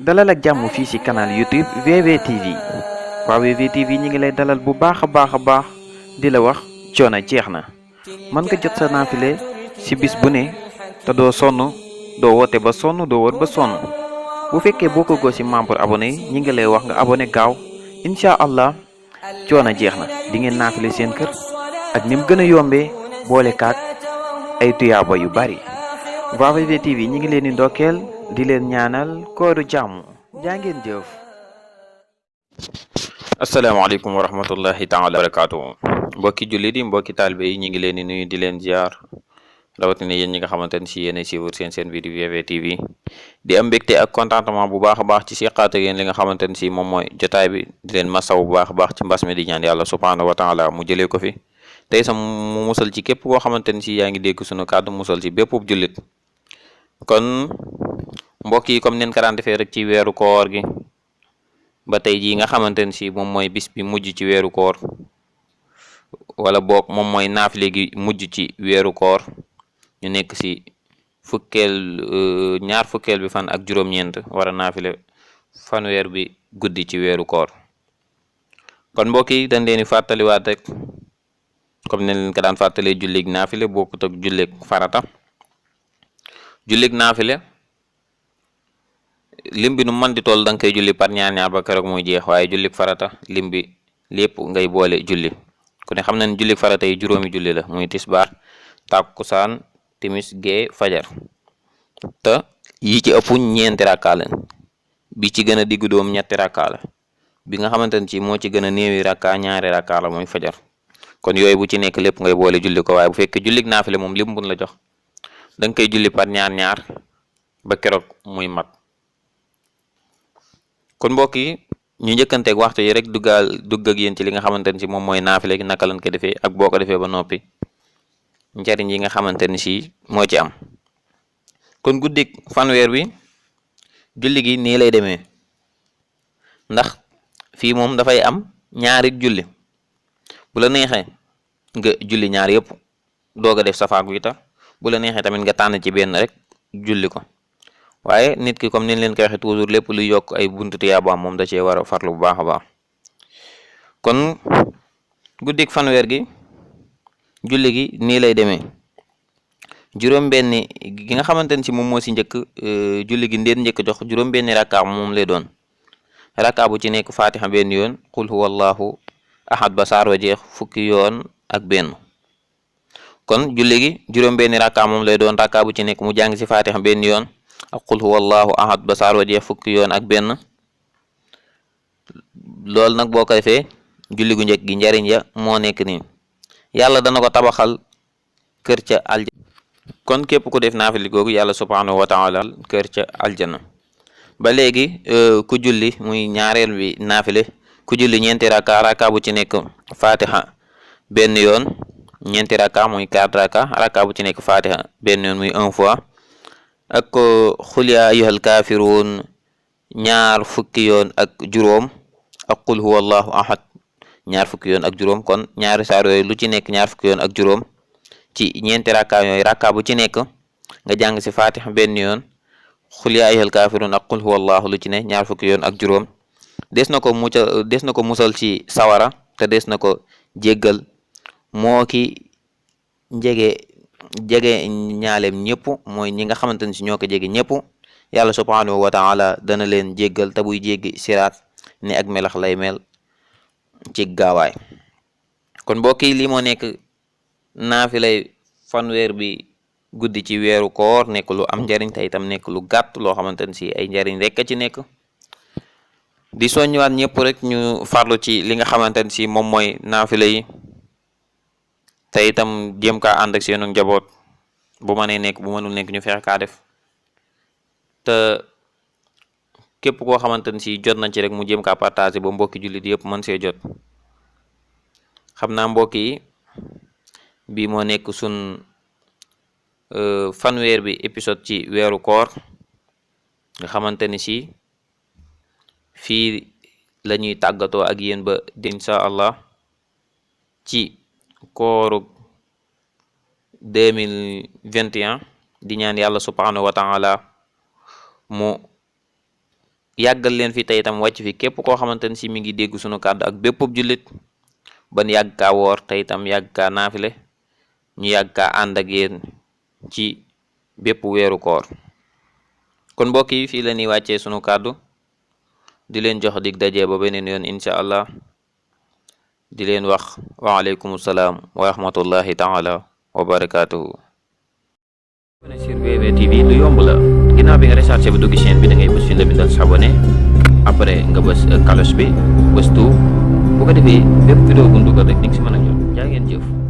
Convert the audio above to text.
dalal ak jàmm fii ci canal YouTube VVTV waaw VVTV ñi ngi lay dalal bu baax a baax di la wax coono jeex na mën nga jot sa naafile ci bis bu ne te doo sonn doo woote ba sonn doo wër ba sonn bu fekkee bokkagoo ci membre abonné yi ñi ngi lay wax nga abonné gaaw incha allah coono jeex na di ngeen naafile seen kër ak ni mu gën a yombee boole kaak ay tuyaaba yu bari waaw VVTV ñi ngi leen di ndokkeel di leen ñaanal kooru jàmm jaa ngeen jëf. asalaamaaleykum wa rahmatullahi taala wa barakaatu mbokki jullit yi mbokki taalibe yi ñu ngi leen di nuyu di leen ziar rawatina yéen ñi nga xamante ne si yéenay suivre seen vidéo VVTV di am mbégte ak contentement bu baax a baax ci siqaat ak yéen li nga xamante ne si moom mooy jotaay bi di leen masaw bu baax a baax ci mbas mi di ñaan yàlla subhaanahu wa taala mu jëlee ko fi tey sam mu musal ci képp koo xamante ne si yaa ngi dégg sunu kàddu musal ci bépp jullit kon mbokk yi comme neen ko daan defee rek ci weeru koor gi ba tey jii nga xamante ne si moom mooy bis bi mujj ci weeru koor wala boog moom mooy naafile gi mujj ci weeru koor ñu nekk si ñaar fukkeel bi fan ak juróom-ñeent war a naafile fanweer bi guddi ci weeru koor kon mbokk yi dañ leen di fàttaliwaat rek comme ne leen ko daan fàttalee jullig naafile bokkut ak jullig farata jullig naafile lim bi nu mën di toll da nga koy julli par ñaar ba keroog muy jeex waaye jullig farata lim bi lépp ngay boole julli ku ne xam na ne jullig farata yi juróomi julli la muy tisbaar takkusaan timis gee fajar te yi ci ëpp ñeenti rakkaa la bi ci gën a diggu doom ñetti rakkaa la bi nga xamante ne ci moo ci gën a néewi rakkaa ñaari rakkaa la muy fajar kon yooyu bu ci nekk lépp ngay boole julli ko waaye bu fekkee jullig naafile moom lim buñ la jox da nga koy julli par ñaar ba keroog muy mat kon mbokk yi ñu njëkkanteeg waxtu yi rek dugg ak yéen ci li nga xamante ne si moom mooy naafile gi naka lañ ko defee ak boo ko defee ba noppi njariñ yi nga xamante ne si moo ci am kon guddik fanweer wi julli gi nii lay demee ndax fii moom dafay am ñaari julli bu la neexee nga julli ñaar yëpp doog a def safaak witar bu la neexee tamit nga tànn ci benn rek julli ko waaye nit ki comme ni leen koy waxee toujours lépp lu yokk ay buntu tiyaabaam moom da cee war a farlu bu baax a baax kon guddik fanweer gi julli gi nii lay demee juróom-benni gi nga xamante ne si moom moo si njëkk julli gi ndeen njëkk jox juróom-benni rakkaa moom lay doon rakkaa bu ci nekk fatiha benn yoon qul huwallahu ahad ba saar wa jeex fukki yoon ak benn kon julli gi juróom-benni rakkaa moom lay doon rakkaa bu ci nekk mu jàng si fatiha benn yoon ak qul huwallahu ahad ba saar wa jeex fukki yoon ak benn loolu nag boo ko defee julli gu njëkk gi njariñ ya moo nekk nii yàlla dana ko tabaxal kër ca aljana kon képp ku def naafile googu yàlla subhanahu wa taala kër ca aljana ba léegi ku julli muy ñaareel bi naafile ku julli ñeenti raka bu ci nekk fatiha benn yoon ñeenti raka muy 4 raka bu ci nekk fatiha benn yoon muy 1 fois ak xul yaa ayyuhal kaafiruun ñaar fukki yoon ak juróom ak qul huwallahu ahad ñaar fukki yoon ak juróom kon ñaari saar yooyu lu ci nekk ñaar fukki yoon ak juróom ci ñeenti rakka yooyu rakka bu ci nekk nga jàng si fatiha benn yoon xul yaa ayyuhal kaafiruun ak qul huwallahu lu ci ne ñaar fukki yoon ak juróom des na ko musal ci sawara te des na ko jéggal moo ki jege ñaaleem ñëpp mooy ñi nga xamante ne si ñoo ko jege ñëpp yàlla subhanahu wa taala dana leen jéggal te buy jéggi siraat ni ak melax lay mel ci gaawaay kon mbokk yi lii moo nekk naafilay fanweer bi guddi ci weeru koor nekk lu am njariñ te itam nekk lu gàtt loo xamante ne si ay njariñ rek a ci nekk di soññiwaat ñëpp rek ñu farlu ci li nga xamante ne si moom mooy naafila yi te itam jéem kaa ànd ak seenu njaboot bu mënee nekk bu mënul nekk ñu fexe kaa def te képp koo xamante ne si jot nañ ci rek mu jéem kaa partagé ba mbokki jullit yëpp mën see jot xam naa mbokk yi bii moo nekk sun fanweer bi épisode ci weeru koor nga xamante ni si fii la ñuy tàggatoo ak yéen ba insha allah ci kooru 2021 di ñaan yàlla subhanahu wa taala mu yàggal leen fi tey itam wàcc fi képp koo xamante ne si mi ngi dégg sunu kàddu ak bépp jullit ban yàgg kaa woor tey itam yàgg kaa naafile ñu yàgg kaa ànd ak yéen ci bépp weeru koor. kon mbokk yi fii la ñuy wàccee sunu kàddu di leen jox dig daje ba beneen yoon incha allah di leen wax waaleykum salaam wa rahmatullahi taala wa barakaatuhu. sur VV TV lu yomb la ginnaaw bi nga rechargé ba dugg chaîne bi da ngay bës fi la bindal s'abonné après nga bës cloche bi bës tout bu ko defee bépp vidéo bu ñu dugal rek di nga si mën a jot jaa ngeen jëf.